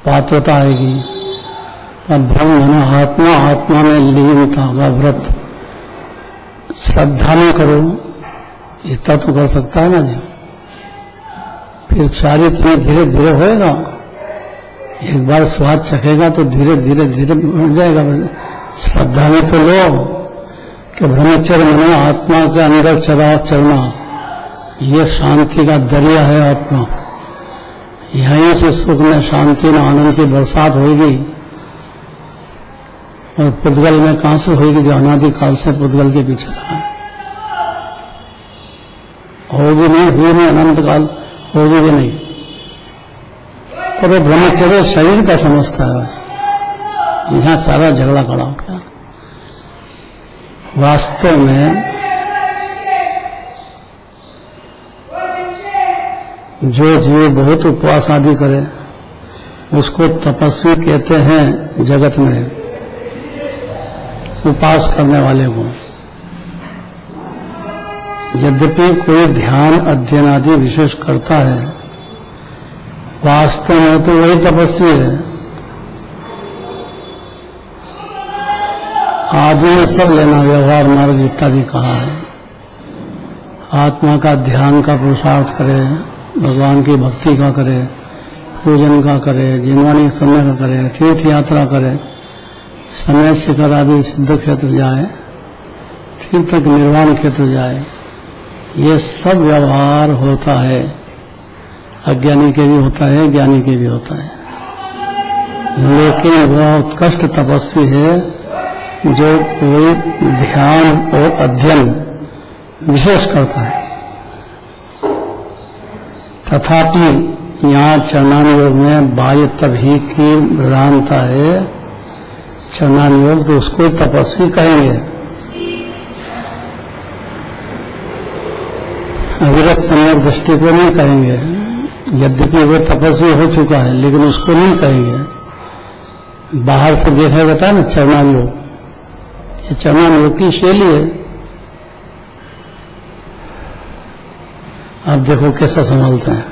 पात्रता आएगी। और ब्रह्म है आत्मा, आत्मा में लीनता का व्रत श्रद्धा में करो, इतना तो कर सकता है ना जी। फिर चारित्र में धीरे धीरे होएगा, एक बार स्वाद चखेगा तो धीरे धीरे धीरे बढ़ जाएगा। श्रद्धा में तो लो कि ब्रह्मचर्य में आत्मा के अंदर चलना, ये शांति का दरिया है आत्मा। यहीं से सुख में, शांति में, आनंद की बरसात होगी। और पुद्गल में कहां से होगी, जो अनादिकाल से पुद्गल के पीछे रहा है। होगी नहीं, हुई नहीं, अनंत काल होगी भी नहीं। और वो ब्रह्मचर्य शरीर का समझता है बस। यहां सारा झगड़ा खड़ा हो गया। वास्तव में जो जीव बहुत उपवास आदि करे उसको तपस्वी कहते हैं जगत में, उपास करने वाले को। यद्यपि कोई ध्यान अध्ययन आदि विशेष करता है, वास्तव में तो वही तपस्वी है। आदि में सब लेना, व्यवहार मार्ग जितना भी कहा है। आत्मा का ध्यान का पुरुषार्थ करे, भगवान की भक्ति का करे, पूजन का करे, जिनवानी समय का करे, तीर्थ यात्रा करे, समय शिखर आदि सिद्ध क्षेत्र जाए, तीर्थक निर्वाण क्षेत्र जाए। ये सब व्यवहार होता है, अज्ञानी के भी होता है, ज्ञानी के भी होता है। लेकिन वह उत्कृष्ट तपस्वी है जो कोई ध्यान और अध्ययन विशेष करता है। तथापि यहाँ चरणानुयोग में बाह्य तभी की प्रधानता है। चरणानुयोग तो उसको तपस्वी कहेंगे। अविरत सम्यक दृष्टि को नहीं कहेंगे। यद्यपि वो तपस्वी हो चुका है लेकिन उसको नहीं कहेंगे। बाहर से देखा जाता है ना चरणानुयोग, ये चरणानुयोग की शैली है। आप देखो कैसा संभालते हैं।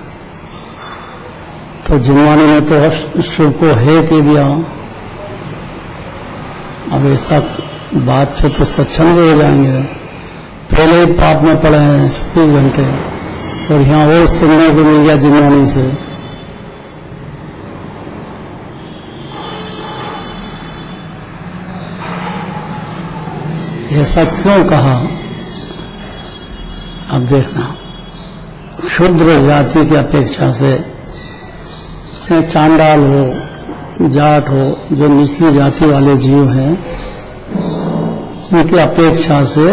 तो जिनवानी में तो शिव को है के दिया। अब ऐसा बात से तो स्वच्छंद हो जाएंगे। पहले ही पाप में पड़े हैं 24 घंटे, और यहाँ और सुनने को मिल गया जिनवानी से। ऐसा क्यों कहा? अब देखना, शूद्र जाति की अपेक्षा से चांडाल हो, जाट हो, जो निचली जाति वाले जीव हैं, उनकी अपेक्षा से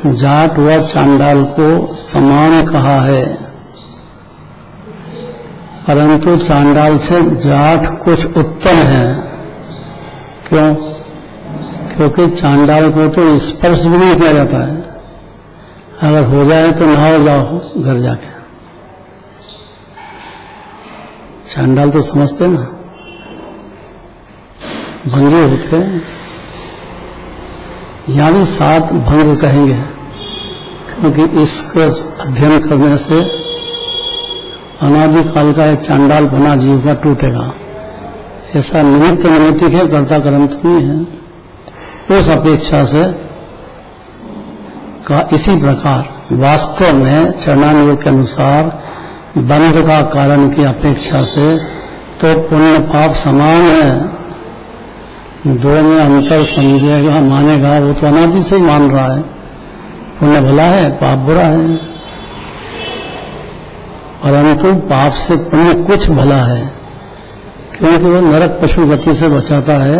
जाट व चांडाल को समान कहा है। परंतु चांडाल से जाट कुछ उत्तम है। क्यों? क्योंकि चांडाल को तो स्पर्श भी नहीं किया जाता है। अगर हो जाए तो नहाओ जाओ घर जाके। चांडाल तो समझते ना, भंगी होते। यहां भी 7 भंग कहेंगे, क्योंकि इसका अध्ययन करने से अनादिकाल का एक चांडाल बना जीव का टूटेगा। ऐसा निमित्त नैमित्तिक है, कर्ता कर्म तो नहीं है। उस अपेक्षा से का इसी प्रकार वास्तव में चरणानुयोग के अनुसार बंध का कारण की अपेक्षा से तो पुण्य पाप समान है। दो में अंतर समझेगा, मानेगा, वो तो अनादि से ही मान रहा है। पुण्य भला है, पाप बुरा है। परंतु पाप से पुण्य कुछ भला है, क्योंकि वो नरक पशु गति से बचाता है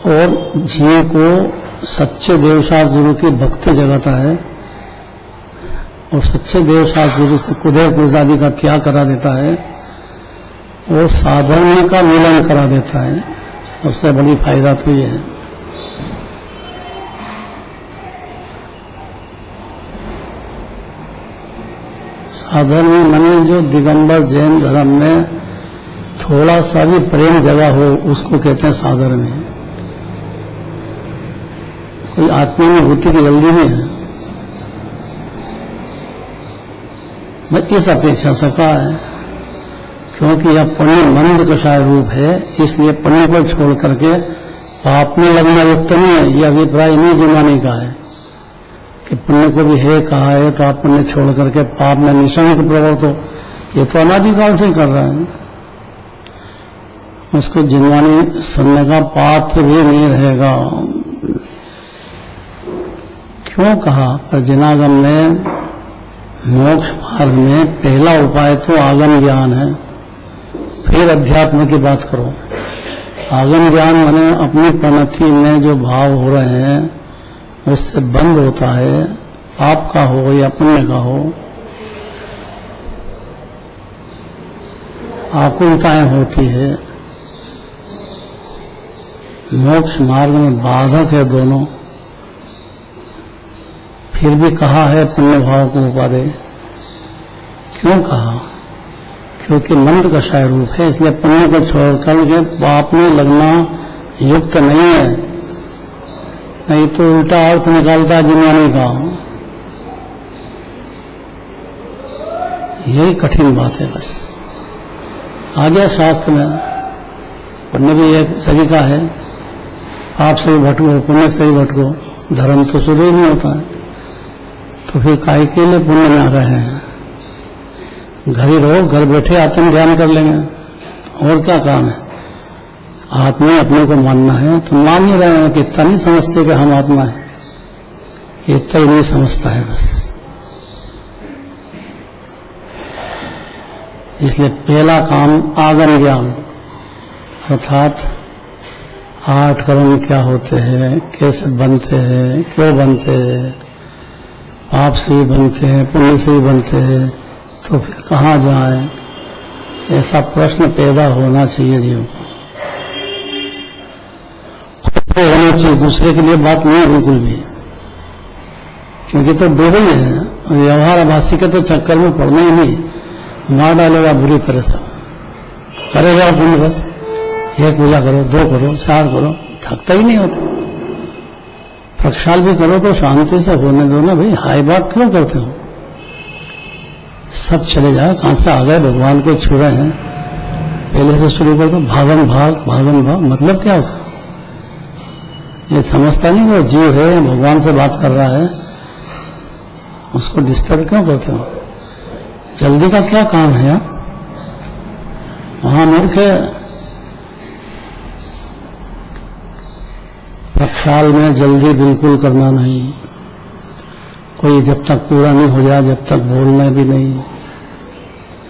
और जीव को सच्चे देवशास्त्र गुरु की भक्ति जगाता है, और सच्चे देवशास्त्र गुरु से कुदेव कुज आदि का त्याग करा देता है, और साधन का मिलन करा देता है। सबसे बड़ी फायदा तो ये है। साधर्मी माने जो दिगंबर जैन धर्म में थोड़ा सा भी प्रेम जगा हो उसको कहते हैं साधर्मी। कोई आत्मानुभूति की जल्दी नहीं है। मैं इस अपेक्षा से कहा है क्योंकि यह पुण्य मंद कषाय रूप है, इसलिए पुण्य को छोड़ करके पाप में लगना युक्त नहीं है। यह अभिप्राय नहीं जिन्वानी का है कि पुण्य को भी है कहा है तो आप पुण्य छोड़ करके पाप में निशंक प्रवृत्त हो। ये तो अनादिकाल से कर रहा है, उसको जिन्वानी सुनने का पात्र भी नहीं रहेगा। क्यों कहा? पर जिनागम ने मोक्ष मार्ग में पहला उपाय तो आगम ज्ञान है, फिर अध्यात्म की बात करो। आगम ज्ञान माने अपनी प्रणति में जो भाव हो रहे हैं उससे बंद होता है, पाप का हो या पुण्य का हो, आकुलताएं होती है। मोक्ष मार्ग में बाधक है दोनों, फिर भी कहा है पुण्य भाव को उपादेय। क्यों कहा? क्योंकि मंद कषाय रूप है, इसलिए पुण्य को छोड़कर के पाप में लगना युक्त नहीं है। नहीं तो उल्टा अर्थ निकालता जिन्वानी का। यही कठिन बात है। बस आ गया शास्त्र में, पुण्य भी एक सभी का है, पाप से भी भटको पुण्य से भी भटको, धर्म तो शुरू ही नहीं होता है। तो फिर काहे के लिए पुण्य में आ रहे हैं? घर ही रहो, घर बैठे आत्म ध्यान कर लेंगे, और क्या काम है? आत्मा अपने को मानना है तो मान ही रहे हैं कि इतना नहीं समझते कि हम आत्मा है, इतना ही नहीं समझता है बस। इसलिए पहला काम आगम ज्ञान, अर्थात 8 कर्म क्या होते हैं, कैसे बनते हैं, क्यों बनते हैं, पाप से ही बनते हैं, पुण्य से ही बनते हैं, तो फिर कहाँ जाए? ऐसा प्रश्न पैदा होना चाहिए जीव को। खुद को होना चाहिए, दूसरे के लिए बात नहीं है बिल्कुल भी, क्योंकि तो डूबे ही है। व्यवहार आभासी के तो चक्कर में पड़ना ही नहीं, मार डालेगा बुरी तरह से। करेगा पुण्य, बस 1 पूजा करो, 2 करो, 4 करो, थकता ही नहीं होता। प्रक्षाल भी करो तो शांति से होने दो ना भाई, हाई बात क्यों करते हो? सब चले जाए, कहां से आ गए, भगवान को छू रहे हैं, पहले से शुरू कर दो। भागम भाग मतलब क्या उसका? ये समझता नहीं कि वो जीव है, भगवान से बात कर रहा है, उसको डिस्टर्ब क्यों करते हो? जल्दी का क्या काम है आप? वहां मूर्ख है। प्रक्षाल में जल्दी बिल्कुल करना नहीं, कोई जब तक पूरा नहीं हो जाए जब तक बोलना भी नहीं,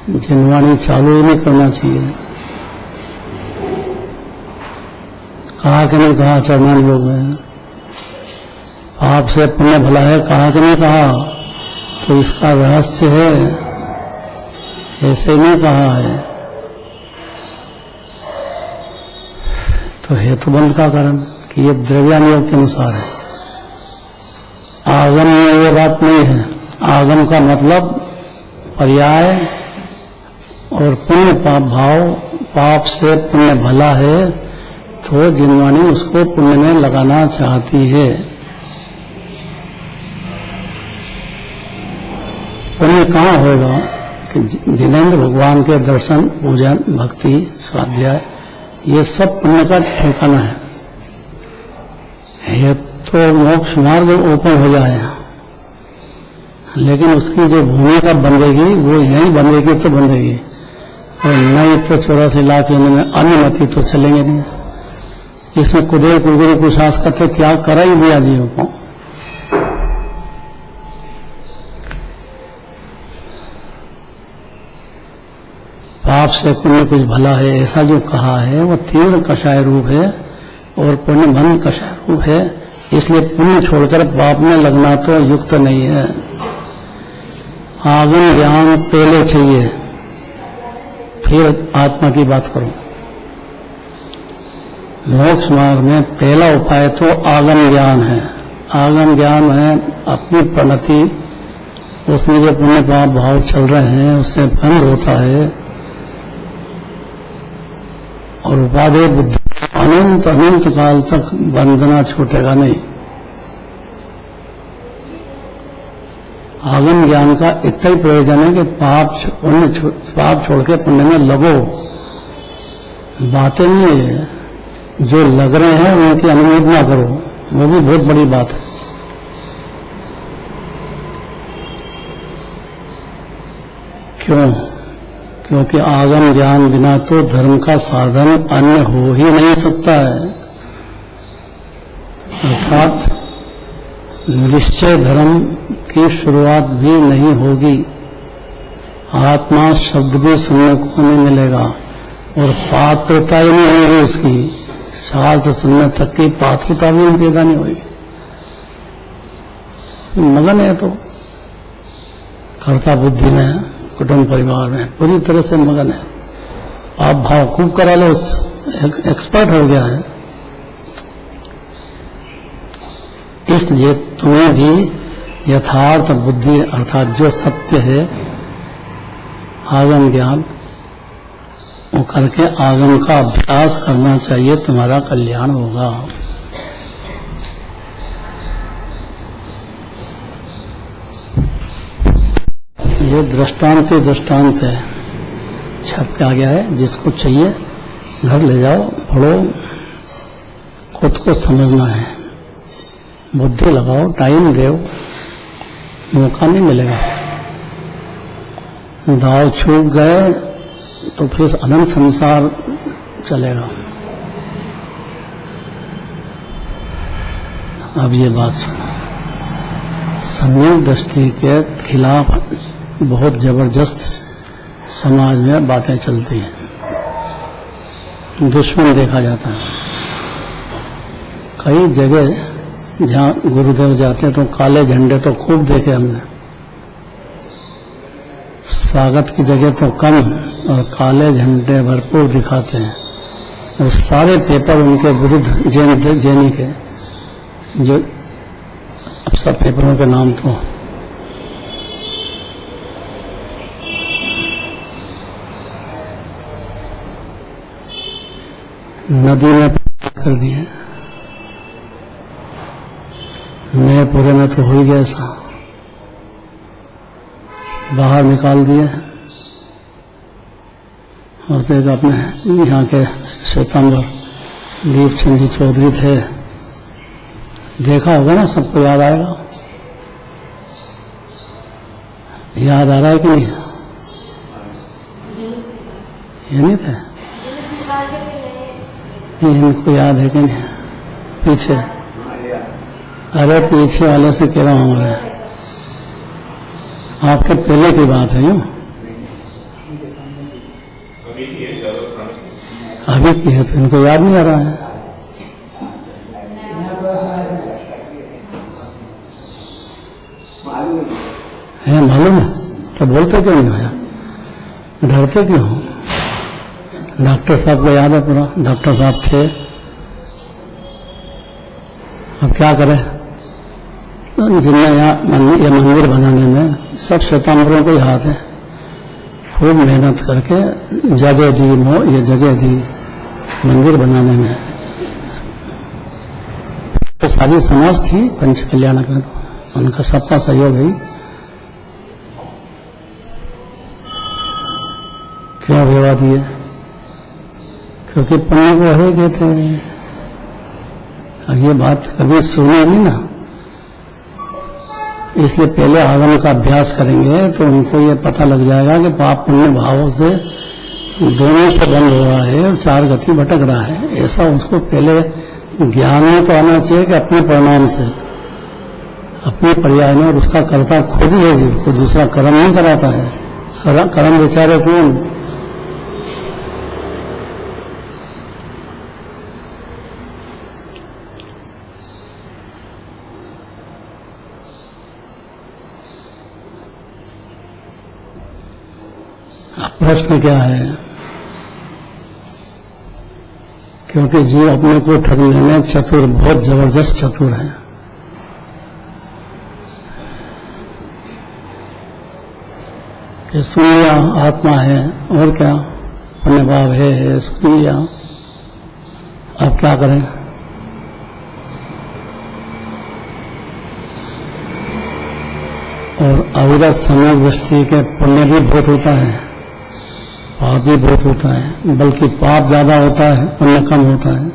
जिन्वानी चालू ही नहीं करना चाहिए। कहा कि नहीं कहा चरणान योग में, पाप से पुण्य भला है, कहा कि नहीं कहा? तो इसका रहस्य है, ऐसे नहीं कहा है। तो हेतुबंध का कारण कि ये द्रव्यान योग के अनुसार है। आगम में ये बात नहीं है। आगम का मतलब पर्याय और पुण्य पाप भाव, पाप से पुण्य भला है तो जिन्वानी उसको पुण्य में लगाना चाहती है। पुण्य कहाँ होगा कि जिनेंद्र भगवान के दर्शन, पूजन, भक्ति, स्वाध्याय, ये सब पुण्य का ठिकाना है। ये तो मोक्ष मार्ग ओपन हो जाए, लेकिन उसकी जो भूमिका बंधेगी वो यही बंधेगी तो बंधेगी, और नहीं तो 84 लाख में अनुमति तो चलेंगे नहीं। इसमें कुदेर कुगुरु कुशास का तो त्याग करा ही दिया जीवों को। पाप से पुण्य कुछ भला है, ऐसा जो कहा है वो तीव्र कषाय रूप है और पुण्य मंद कषाय रूप है। इसलिए पुण्य छोड़कर पाप में लगना तो युक्त नहीं है। आगम ज्ञान पहले चाहिए, फिर आत्मा की बात करो। मोक्ष मार्ग में पहला उपाय तो आगम ज्ञान है। आगम ज्ञान है अपनी प्रणति, उसमें जो पुण्य पाप भाव चल रहे हैं उससे बंद होता है, और उपादेय बुद्धि अनंत अनंत काल तक बंधना छूटेगा नहीं। आगम ज्ञान का इतना ही प्रयोजन है कि पाप छोड़ के पुण्य में लगो। बातें नहीं है, जो लग रहे हैं उनकी अनुमोदना करो, वो भी बहुत बड़ी बात है। क्यों? क्योंकि आगम ज्ञान बिना तो धर्म का साधन अन्य हो ही नहीं सकता है। अर्थात निश्चय धर्म की शुरुआत भी नहीं होगी, आत्मा शब्द भी सुनने को नहीं मिलेगा और पात्रता ही नहीं होगी उसकी, शास्त्र सुनने तक की पात्रता भी पैदा नहीं होगी। मगन है तो कर्ता बुद्धि में, कुटुंब परिवार में पूरी तरह से मगन है। आप भाव खूब करा लो, एक्सपर्ट हो गया है। इसलिए तुम्हें भी यथार्थ बुद्धि अर्थात जो सत्य है आगम ज्ञान वो करके आगम का अभ्यास करना चाहिए, तुम्हारा कल्याण होगा। ये दृष्टांत ही दृष्टांत है, छप के आ गया है। जिसको चाहिए घर ले जाओ, पढ़ो, खुद को समझना है, बुद्धि लगाओ, टाइम दो, मौका नहीं मिलेगा। दाव छूट गए तो फिर अनंत संसार चलेगा। अब ये बात सुनो, सम्यक दृष्टि के खिलाफ बहुत जबरदस्त समाज में बातें चलती हैं, दुश्मन देखा जाता है। कई जगह जहाँ गुरुदेव जाते तो काले झंडे तो खूब देखे हमने, स्वागत की जगह तो कम और काले झंडे भरपूर दिखाते हैं। और सारे पेपर उनके विरुद्ध जैनी के, जो अब सब पेपरों के नाम तो नदी में कर दिए, नए पूरे में तो हो ही गया, ऐसा बाहर निकाल दिए। और तो एक अपने यहाँ के श्वेतांबर दीपचंद जी चौधरी थे, देखा होगा ना, सबको याद आएगा। याद आ रहा है कि नहीं? ये नहीं थे? इनको याद है कि नहीं? पीछे, अरे पीछे वाले से कह रहा हूँ, हमारे आपके पहले की बात है। यूँ अभी की है तो इनको याद नहीं आ रहा है। मालूम है तो बोलते क्यों नहीं भैया, डरते क्यों? डॉक्टर साहब को याद है पूरा, डॉक्टर साहब थे। अब क्या करें, जिनने यहाँ ये मंदिर बनाने में सब श्वेतांबरों को ही हाथ है, खूब मेहनत करके जगह दी, ये जगह दी मंदिर बनाने में। तो सारी समाज थी पंच कल्याणक में, तो उनका सबका सहयोग है। क्यों विवाद दिए? क्योंकि पुण्य को है गए थे। अब ये बात कभी सुने नहीं ना, इसलिए पहले आगम का अभ्यास करेंगे तो उनको ये पता लग जाएगा कि पाप पुण्य भावों से दोनों से बंद हो रहा है और चार गति भटक रहा है। ऐसा उसको पहले ज्ञान में तो आना चाहिए कि अपने परिणाम से, अपने पर्याय में, और उसका कर्ता खुद ही है जी, कोई दूसरा कर्म नहीं कराता है। कर्म बेचारे कौन? प्रश्न क्या है? क्योंकि जीव अपने को ठगने में चतुर, बहुत जबरदस्त चतुर है। कि सुन लिया आत्मा है, और क्या पुण्य भाव है, सुन लिया, अब क्या करें? और अविरत सम्यक दृष्टि के पुण्य भी बहुत होता है, पाप भी बहुत होता है, बल्कि पाप ज्यादा होता है, पुण्य कम होता है।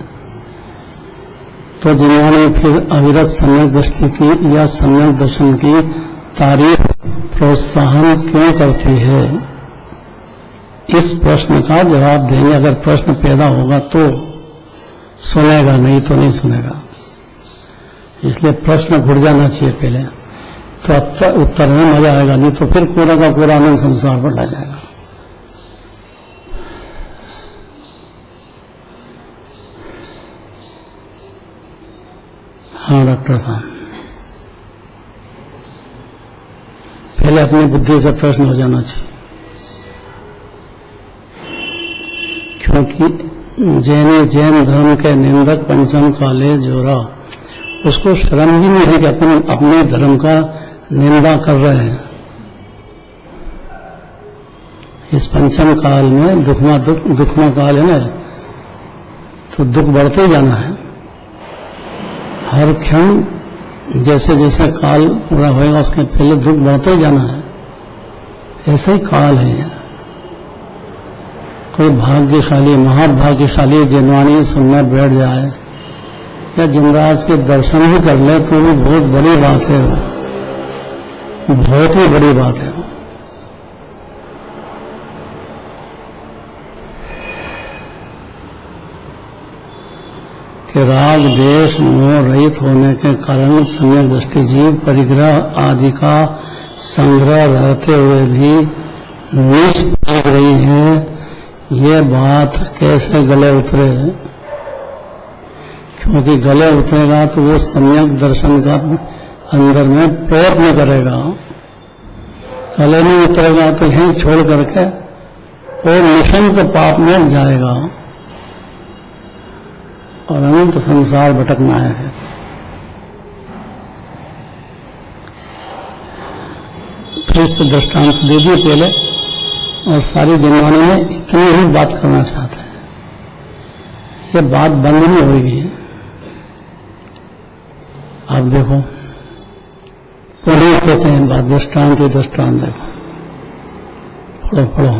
तो जिन्होंने फिर अविरत सम्यक दृष्टि की या सम्यक दर्शन की तारीफ प्रोत्साहन क्यों करती है, इस प्रश्न का जवाब देंगे। अगर प्रश्न पैदा होगा तो सुनेगा, नहीं तो नहीं सुनेगा। इसलिए प्रश्न घुट जाना चाहिए पहले, तो उत्तर में मजा आएगा, नहीं तो फिर पूरा का पूरा आनंद संसार पर ला जाएगा। हाँ डॉक्टर साहब, पहले अपनी बुद्धि से प्रश्न हो जाना चाहिए, क्योंकि जैन धर्म के निंदक पंचम काले जोरा, उसको शर्म भी नहीं है कि अपने धर्म का निंदा कर रहे हैं। इस पंचम काल में दुखमा काल है ना, तो दुख बढ़ते ही जाना है। हर क्षण जैसे जैसे काल पूरा होएगा उसके पहले दुख बढ़ते ही जाना है। ऐसे ही काल है। कोई भाग्यशाली, महाभाग्यशाली जिनवाणी सुनने बैठ जाए या जिनराज के दर्शन भी कर ले तो भी बहुत बड़ी बात है, बहुत ही बड़ी बात है। कि राग देश मोह रहित होने के कारण सम्यक दृष्टि जीव परिग्रह आदि का संग्रह रहते हुए भी निष्प्रभ रही है, ये बात कैसे गले उतरे? क्योंकि गले उतरेगा तो वो सम्यक दर्शन का अंदर में प्रयत्न करेगा, गले नहीं उतरेगा तो यहीं छोड़ करके और निशंक पाप में जाएगा और अनंत संसार भटकना है। फिर से दृष्टांत दे दिए पहले, और सारी जिनवाणी में इतनी ही बात करना चाहते हैं। ये बात बंद नहीं होगी। आप देखो, पुण्य कहते हैं बात, दृष्टांत ही दृष्टांत देखो, पढ़ो पढ़ो।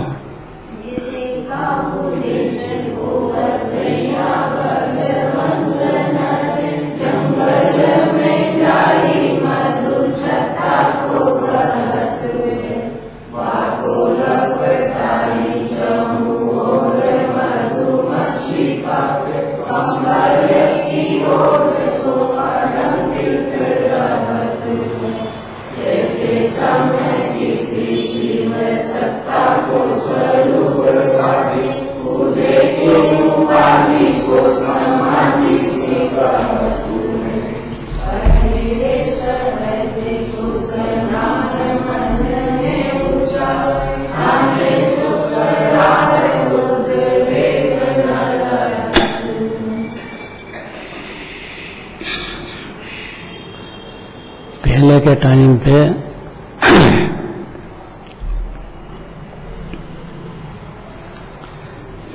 पहले के टाइम पे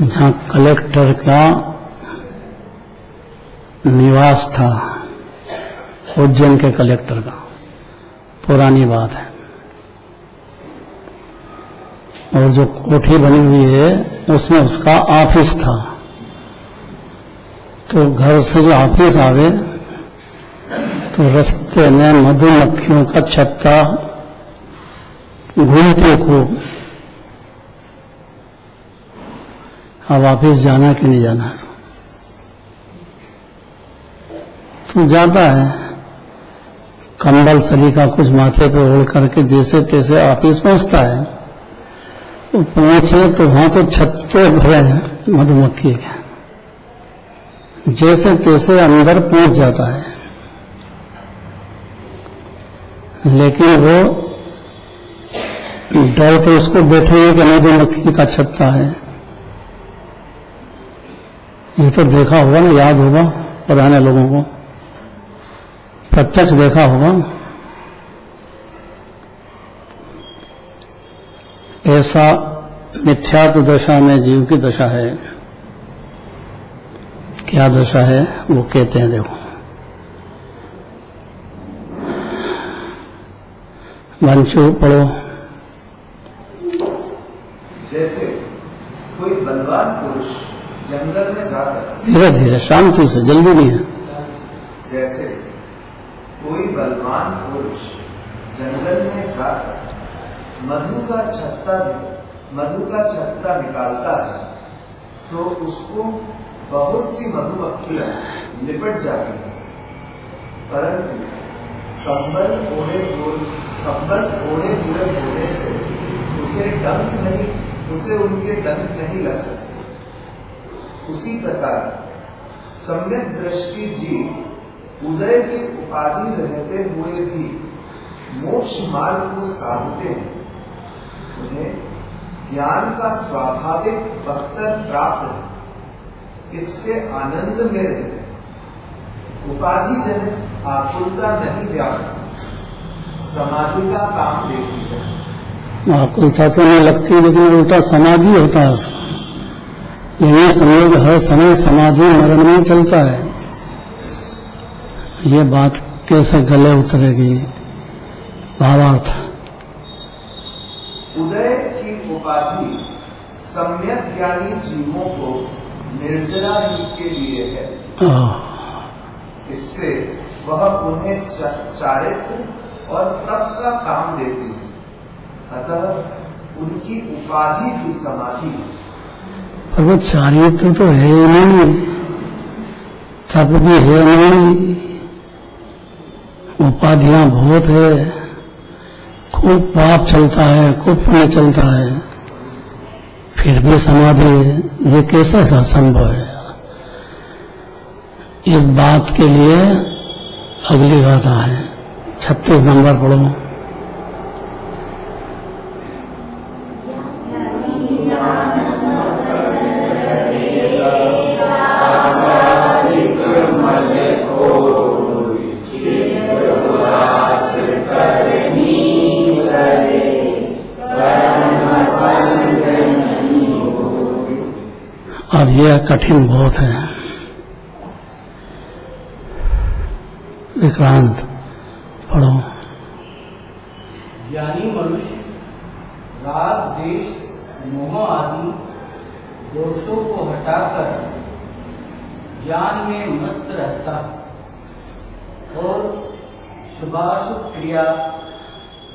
जहाँ कलेक्टर का निवास था, उज्जैन के कलेक्टर का, पुरानी बात है, और जो कोठी बनी हुई है उसमें उसका ऑफिस था। तो घर से जो ऑफिस आवे तो रास्ते में मधुमक्खियों का छत्ता घूमते खूब। अब वापिस जाना कि नहीं जाना? तो जाता है, कंबल सलीका कुछ माथे पे ओढ़ करके जैसे तैसे ऑफिस पहुंचता है। तो पहुंचे तो वहां तो छत्ते भरे हैं मधुमक्खी के, जैसे तैसे अंदर पहुंच जाता है, लेकिन वो डर तो उसको बैठे कि मधुमक्खी का छत्ता है। ये तो देखा होगा ना, याद होगा पुराने लोगों को, प्रत्यक्ष देखा होगा। ऐसा मिथ्यात्व दशा में जीव की दशा है। क्या दशा है वो कहते हैं, देखो, वंशु पढ़ो। जैसे कोई बलवान पुरुष जंगल में जाकर, धीरे धीरे शांति से, जल्दी नहीं है। जैसे कोई बलवान पुरुष जंगल में जाकर मधु का छत्ता निकालता है तो उसको बहुत सी मधुमक्खियां लिपट जाती हैं, परंतु कंबल ओढ़े हुए होने से उसे उनके डंक नहीं लग सकते। उसी प्रकार सम्यक दृष्टि जीव उदय की उपाधि रहते हुए भी मोक्ष मार्ग को साधते हैं। उन्हें ज्ञान का स्वाभाविक बख्तर प्राप्त है, इससे आनंद में रहते हैं। उपाधि जनित आकुलता नहीं व्यापक समाधि का काम देती है। आकुलता तो नहीं लगती, लेकिन उल्टा समाधि होता है उसका। यही समझो हर समय समाधि मरण में चलता है। ये बात कैसे गले उतरेगी? भावार्थ, उदय की उपाधि सम्यक ज्ञानी जीवों को निर्जरा ही के लिए है। इससे वह उन्हें चारित्र और तप का काम देती है, अतः उनकी उपाधि भी समाधि। पर वो चारित्र तो है ही नहीं, तप भी है नहीं, उपाधियां बहुत है, खूब पाप चलता है, खूब पुण्य चलता है, फिर भी समाधि है। ये कैसे संभव है? इस बात के लिए अगली गाथा है, 36 नंबर पढ़ो। अब यह कठिन बहुत है। विक्रांत पढ़ो। ज्ञानी मनुष्य राग, द्वेष, मोह आदि दोषों को हटाकर ज्ञान में मस्त रहता है और शुभाशुभ क्रिया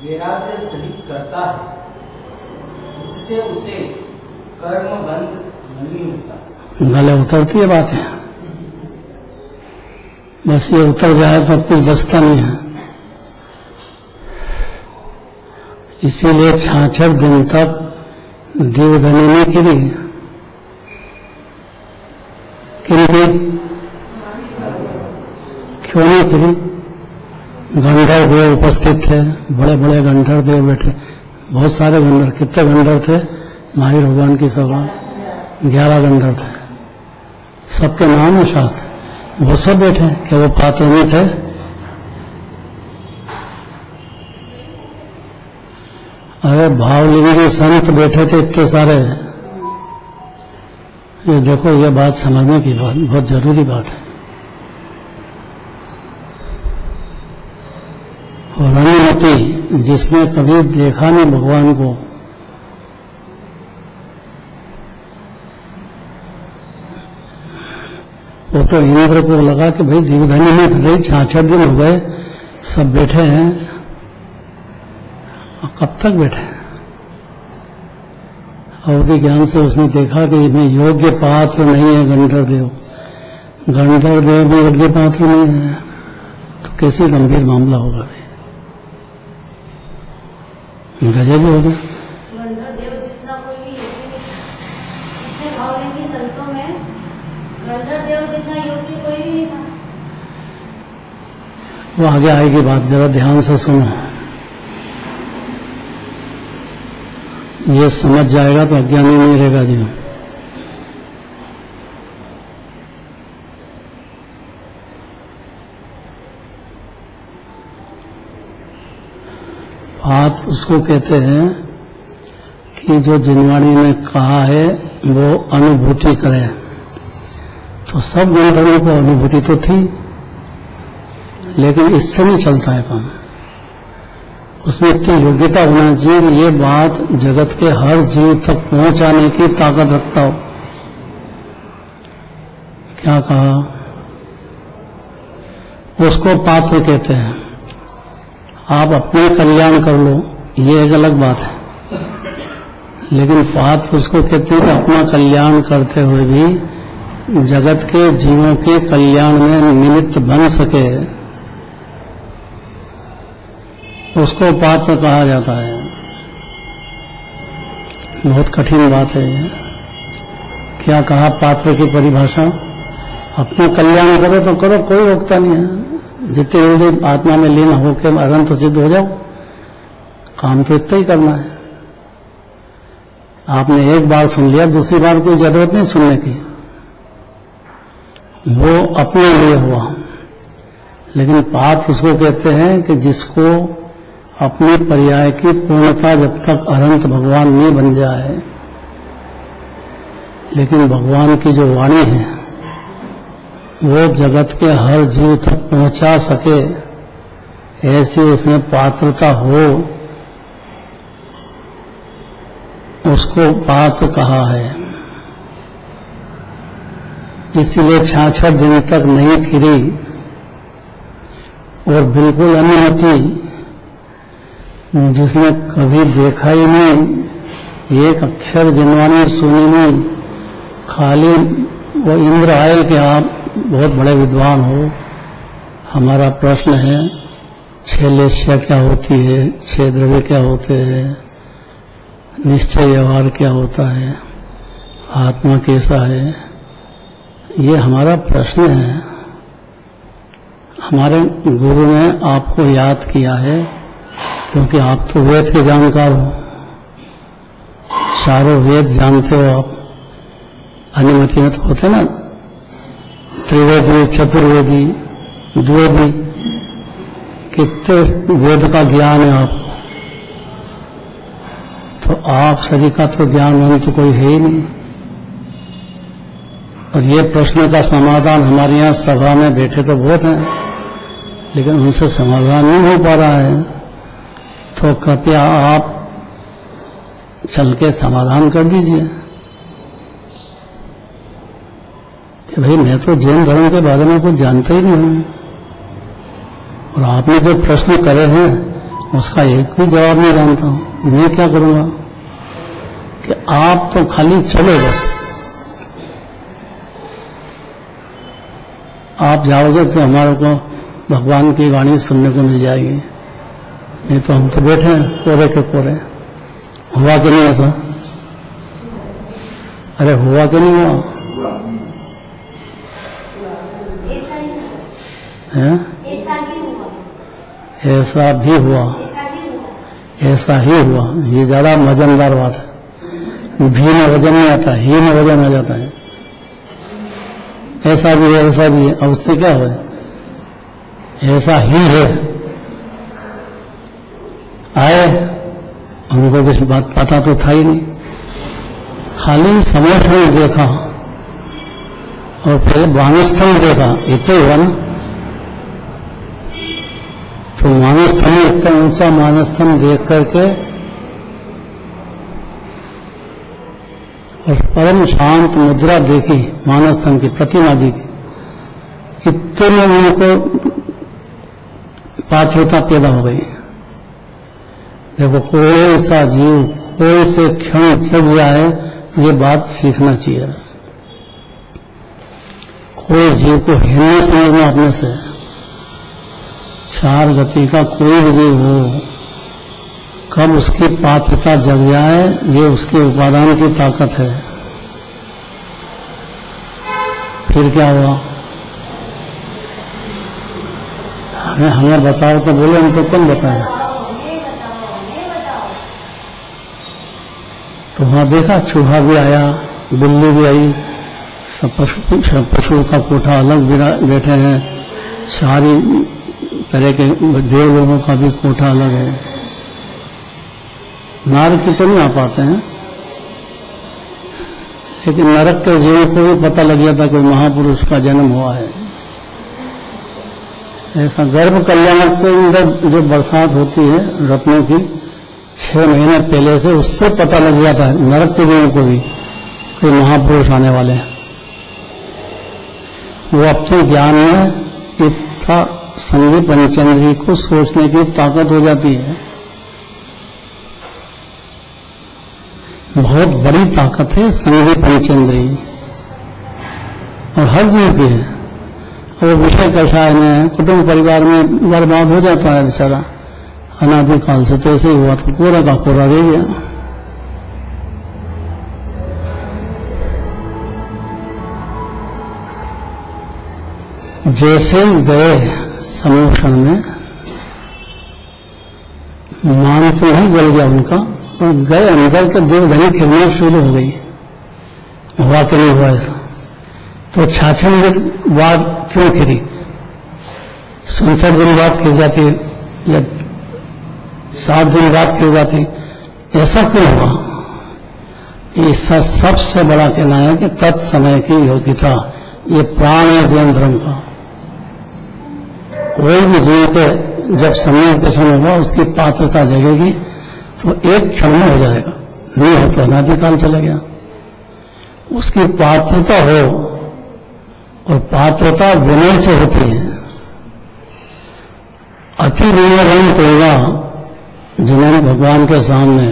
वैराग्य सहित करता है। इससे उसे कर्म बंध नहीं होता। गले उतरती है बातें, बस ये उतर जाए तो कुछ बचता नहीं है। इसीलिए 66 दिन तक देवधनी ने गिरी, क्यों नहीं गिरी? गंधर्व देव उपस्थित थे, बड़े बड़े गंधर्व देव बैठे, बहुत सारे गंधर्व। कितने गंधर्व थे महावीर भगवान की सभा? 11 गंधर्व थे, सबके नाम है शास्त्र। वो सब बैठे, क्या वो पात्र नहीं थे? अरे भावलिंगी संत बैठे थे इतने सारे। ये देखो, ये बात समझने की बात, बहुत जरूरी बात है। और अनुमति, जिसने कभी देखा नहीं भगवान को, वो तो इंद्र को लगा कि भाई दीवधनी में रही 66 दिन हो गए, सब बैठे हैं, कब तक बैठे? अवधि ज्ञान से उसने देखा कि इसमें योग्य पात्र नहीं है गंधर्व देव। गंधर्व देव भी योग्य पात्र नहीं है, तो कैसे गंभीर मामला होगा? गजब होगा। गंधर्व देव जितना कोई भी इतने भावलिंगी संतों में गंधर्व देव जितना योग्य कोई भी नहीं था। वो आगे आएगी बात, जरा ध्यान से सुनो। ये समझ जाएगा तो अज्ञानी नहीं रहेगा जी। बात उसको कहते हैं कि जो जिनवाणी ने कहा है वो अनुभूति करे। तो सब गंधर्वों को अनुभूति तो थी, लेकिन इससे नहीं चलता है काम। उसमें इतनी योग्यता होना चाहिए कि ये बात जगत के हर जीव तक पहुंचाने की ताकत रखता हो। क्या कहा? उसको पात्र कहते हैं। आप अपने कल्याण कर लो, ये एक अलग बात है, लेकिन पात्र उसको कहते हैं कि अपना कल्याण करते हुए भी जगत के जीवों के कल्याण में निमित्त बन सके, उसको पात्र कहा जाता है। बहुत कठिन बात है ये। क्या कहा पात्र की परिभाषा? अपना कल्याण करो तो करो, कोई रोकता नहीं है। जितने जल्दी आत्मा में लीन होकर अनंत सिद्ध हो जाओ, काम तो इतना ही करना है। आपने एक बार सुन लिया, दूसरी बार कोई जरूरत नहीं सुनने की, वो अपने लिए हुआ। लेकिन पात्र उसको कहते हैं कि जिसको अपने पर्याय की पूर्णता जब तक अनंत भगवान नहीं बन जाए, लेकिन भगवान की जो वाणी है वो जगत के हर जीव तक पहुंचा सके, ऐसी उसमें पात्रता हो, उसको पात्र कहा है। इसीलिए 66 दिन तक नहीं फिरी और बिल्कुल अनुमति, जिसने कभी देखा ही नहीं, एक अक्षर जिनवानी सुनी नहीं, खाली वो इंद्र आए कि आप बहुत बड़े विद्वान हो, हमारा प्रश्न है 6 लेश्या क्या होती है, 6 द्रव्य क्या होते हैं, निश्चय व्यवहार क्या होता है, आत्मा कैसा है, ये हमारा प्रश्न है। हमारे गुरु ने आपको याद किया है क्योंकि आप तो वेद के जानकार हो, चारों वेद जानते हो आप। अनुमति में तो होते ना त्रिवेदी, चतुर्वेदी, द्विवेदी, कितने वेद का ज्ञान है आपको। तो आप सभी का तो ज्ञानवंत तो कोई है ही नहीं। और ये प्रश्न का समाधान हमारे यहाँ सभा में बैठे तो बहुत हैं, लेकिन उनसे समाधान नहीं हो पा रहा है। तो कृपया आप चल के समाधान कर दीजिए कि भाई मैं तो जैन धर्म के बारे में कुछ जानता ही नहीं हूं, और आपने जो प्रश्न करे हैं उसका एक भी जवाब नहीं जानता हूं। मैं क्या करूंगा कि आप तो खाली चलो, बस आप जाओगे तो हमारे को भगवान की वाणी सुनने को मिल जाएगी। नहीं तो हम तो बैठे हैं कोरे के कोरे। हुआ कि नहीं ऐसा? अरे हुआ कि नहीं हुआ? ऐसा भी हुआ, ऐसा ही हुआ। ये ज्यादा मजेदार बात है। भी में वजन नहीं आता, ही में वजन आ जाता है। ऐसा भी है, ऐसा भी है। अब उससे क्या हुआ? ऐसा ही है। आए उनको कुछ बात पता तो था ही नहीं, खाली समझ में देखा और फिर वानस्थल देखा, इतना हुआ ना। तो मानस्थल में इतना ऊंचा मानस्थल देख करके और परम शांत मुद्रा देखी मानस्थल की, प्रतिमा जी की, इतने उनको पात्रता पैदा हो गई। देखो कोई सा जीव कोई से क्षण लग जाए, ये बात सीखना चाहिए। कोई जीव को हिलने समझना अपने से। 4 गति का कोई भी जीव हो, कब उसकी पात्रता जग जाए, ये उसके उपादान की ताकत है। फिर क्या हुआ? हमें बताओ तो बोले, हम तो कौन बताए। तो वहां देखा चूहा भी आया, बिल्ली भी आई, सब पशु का कोठा अलग बैठे हैं, सारी तरह के देव लोगों का भी कोठा अलग है। नरक की तो नहीं आ पाते हैं, लेकिन नरक के जीवों को भी पता लग गया था कोई महापुरुष का जन्म हुआ है। ऐसा गर्भ कल्याण के अंदर जो बरसात होती है रत्नों की 6 महीने पहले से उससे पता लग जाता है नरक के जीवों को भी कि महापुरुष आने वाले हैं। वो अपने ज्ञान में इतना संगी पंचेंद्रिय को सोचने की ताकत हो जाती है, बहुत बड़ी ताकत है संगी पंचेंद्रिय, और हर जीव की है। और विषय कषाय में कुटुंब परिवार में बर्बाद हो जाता है बेचारा, अनादिकाल से तो ऐसे ही हुआ, तो कोरा का कोरा रह गया। जैसे ही गए समोषण में, मान तो नहीं गल गया उनका, और गए अंदर के देवधनी खिलना शुरू हो गई। हुआ कि नहीं हुआ ऐसा? तो 66 दिन बाद क्यों खिली? 67 दिन बाद खिल जाती या 7 दिन बाद खिल जाती, ऐसा क्यों हुआ? इसका सबसे बड़ा कहना है कि तत्समय की योग्यता, ये प्राण है जीवन धर्म का। कोई भी जीव के जब समय दर्शन होगा उसकी पात्रता जगेगी तो एक क्षण में हो जाएगा, नहीं हो तो अनादिकाल चला गया। उसकी पात्रता हो, और पात्रता विनय से होती है। अति विनयवंत होगा जिन्होंने भगवान के सामने,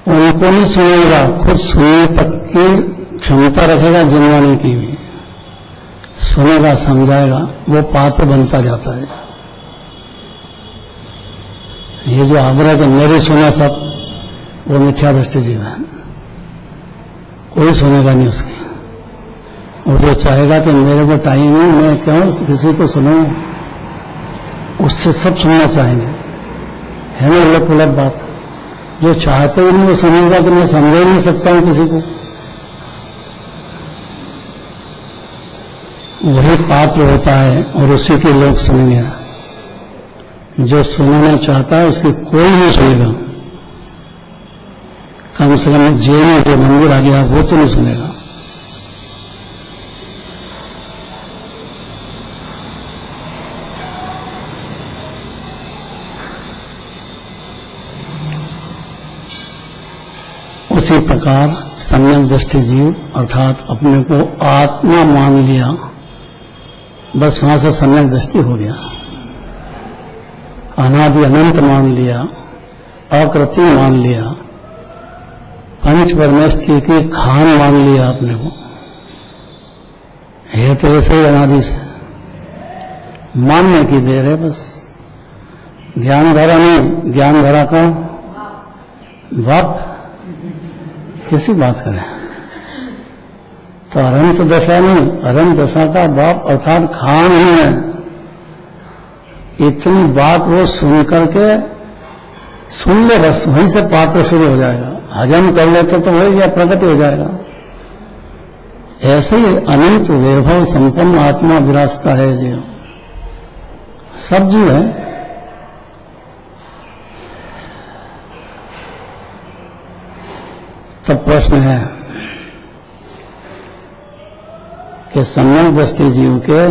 उनको नहीं सुनेगा, खुद सुनने तक की क्षमता रखेगा, जिनवाने की भी सुनेगा, समझाएगा, वो पात्र बनता जाता है। ये जो आग्रह के मेरी सुना सब, वो मिथ्या दृष्टि जीव है, कोई सुनेगा नहीं उसकी। और जो चाहेगा कि मेरे को टाइम है, मैं क्यों किसी को सुनूं, उससे सब सुनना चाहेंगे, है ना उलट पुलट बात। जो चाहते हैं वो समझेगा कि मैं समझ ही नहीं सकता हूं किसी को, वही पात्र होता है और उसी के लोग सुनेंगे। जो सुनना चाहता है उसकी कोई नहीं सुनेगा, कम से कम जेल में जो मंदिर आ गया वो तो नहीं सुनेगा। उसी प्रकार सम्यक दृष्टि जीव अर्थात अपने को आत्मा मान लिया, बस वहां से सम्यक दृष्टि हो गया। अनादि अनंत मान लिया, अकृति मान लिया, पंच परमेष्टि की खान मान लिया अपने को, है तो ऐसे ही अनादि से, मानने की देर है बस। ज्ञान धारा नहीं, ज्ञान धारा का बाप किसी बात करें तो अनंत दशा नहीं, अनंत दशा का बाप अर्थात खान ही है। इतनी बात वो सुन करके सुन ले, बस वहीं से पात्र शुरू हो जाएगा। हजम कर लेते तो वही या प्रकट हो जाएगा। ऐसे ही अनंत वैभव संपन्न आत्मा विरासता है जो सब जीव है। तब प्रश्न है कि सम्यक दृष्टि जीव के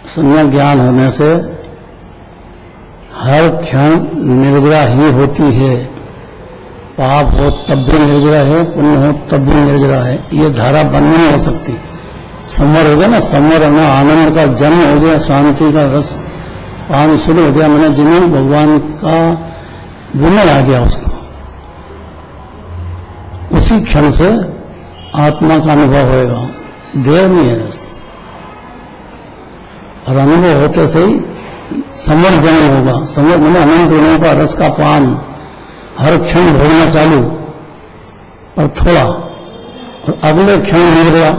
सम्यक ज्ञान होने से हर क्षण निर्जरा ही होती है। पाप हो तब भी निर्जरा है, पुण्य हो तब भी निर्जरा है। ये धारा बंद नहीं हो सकती। संवर हो गया ना, संवर होना, आनंद का जन्म हो गया, शांति का रस पान शुरू हो गया। मैंने जिन्हें भगवान का विनय आ गया उसको, उसी क्षण से आत्मा का अनुभव होएगा, देर नहीं है बस। और अनुभव होते से ही संवर जन्म होगा। संवर मैंने अनंत गुणों का रस का पान हर क्षण भोगना चालू, और थोड़ा, और अगले क्षण निर्जरा,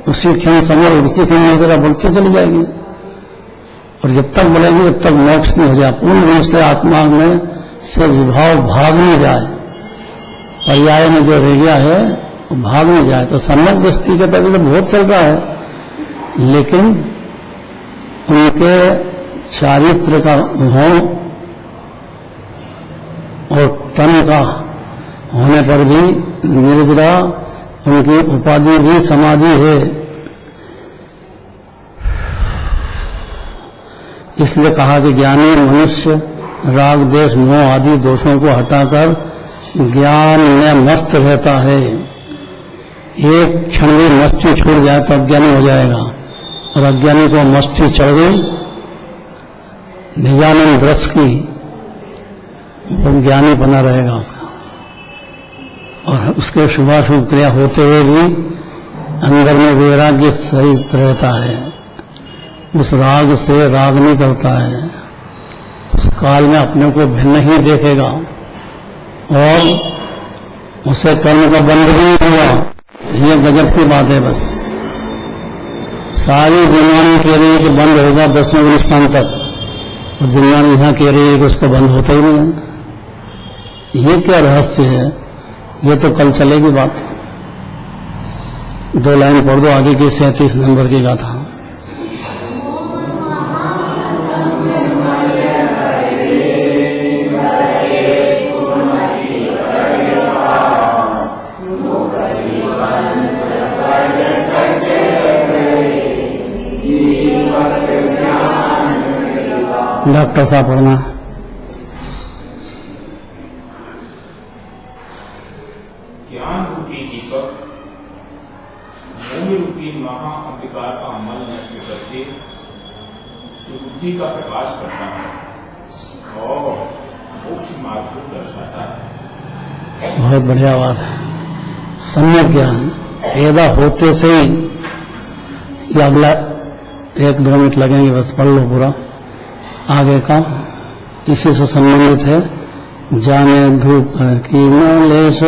उसी क्षण संवर, उसी क्षण निर्जरा बढ़ती चली जाएगी। और जब तक बढ़ेगी तब तक मोक्ष नहीं हो जाए, पूर्ण रूप से आत्मा में से विभाव भाग नहीं जाए, पर्याय में जो रह गया है वो भाग नहीं जाए। तो सम्यक दृष्टि के तभी तो बहुत चल रहा है, लेकिन उनके चारित्र का हों और तन का होने पर भी निर्जरा, उनकी उपाधि भी समाधि है। इसलिए कहा कि ज्ञानी मनुष्य राग देश मोह आदि दोषों को हटाकर ज्ञान में मस्त रहता है। एक क्षण में मस्ती छूट जाए तो अज्ञानी हो जाएगा, और अज्ञानी को मस्ती चढ़ गई निजानंद रस की, वो ज्ञानी बना रहेगा उसका। और उसके शुभाशुभ क्रिया होते हुए भी अंदर में वैराग्य सहित रहता है, उस राग से राग नहीं करता है, उस काल में अपने को भिन्न ही देखेगा और उसे कर्म का बंध भी नहीं हुआ। ये गजब की बात है। बस सारी जिम्मानी कह रही है कि बंद होगा 10वें गुलिस्तान तक, और जिम्मानी यहाँ कह रही है कि उसको बंद होता ही नहीं है। ये क्या रहस्य है? ये तो कल चलेगी बात। 2 लाइन पढ़ दो आगे की 37 नंबर की गाथा। डॉक्टर साहब पढ़ना। ज्ञान रूपी दीपक मोह रूपी महा अंधकार का अमल नष्ट करके सुबुद्धि का प्रकाश करता है और मोक्ष मार्ग को दर्शाता है। बहुत बढ़िया बात है। सम्यक ज्ञान पैदा होते से ही, ये अगला 1-2 मिनट लगेंगे, बस पढ़ लो पूरा आगे का, इसी से संबंधित है। जाने धूप की मलेश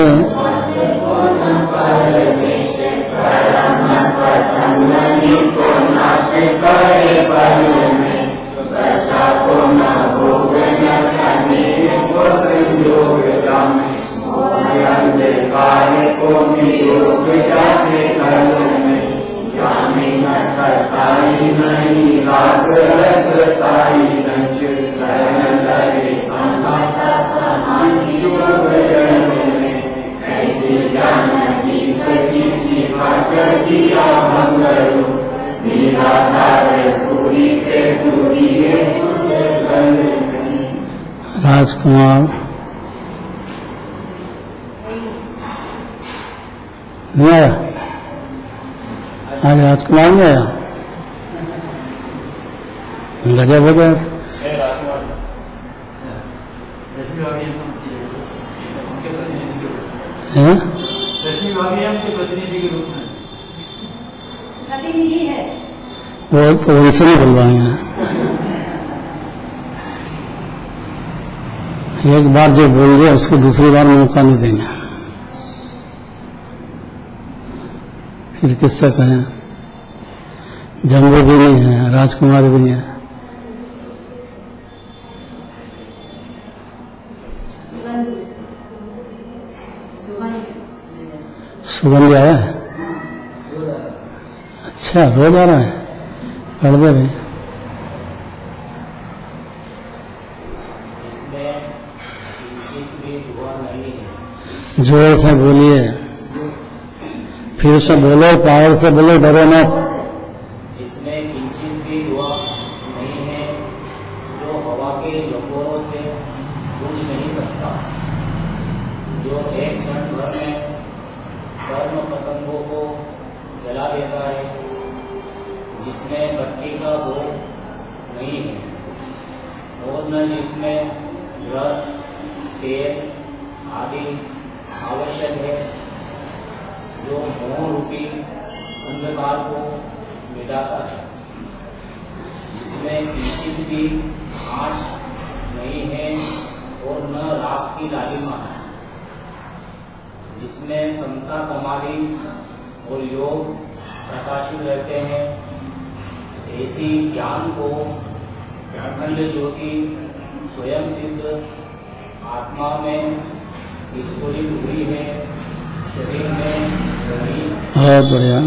राजकुमार नहीं आया, आज राजकुमार नहीं आया, गजब हो गया। प्रतिनिधि है वो तो उनसे नहीं बुलवाएंगे। एक बार जो बोल गए उसको दूसरी बार मौका नहीं देंगे, फिर किससे कहें। जम्बो भी नहीं है, राजकुमार भी नहीं है। सुगंध आया है? अच्छा, रोज आ रहा है। पढ़ दे भाई। जोर से बोलिए, फिर से बोलो, पावर से बोलो, डरो मत। इसमें किंचित भी हुआ नहीं है जो हवा के लकोरों से बुझ नहीं सकता, जो एक क्षण भर में कर्म पतंगों को जला देता है, जिसमें बत्ती का भोग नहीं है और न जिसमें रस तेल आदि आवश्यक है, जो मोह रूपी अंधकार को मिटाता है, जिसमें किंचित भी आँच नहीं है और न राग की लालिमा है, जिसमें समता समाधि और योग प्रकाशित रहते हैं, ऐसी ज्ञान को अखंड ज्योति स्वयं सिद्ध आत्मा में स्फुरित हुई है, शरीर में नहीं। बहुत बढ़िया।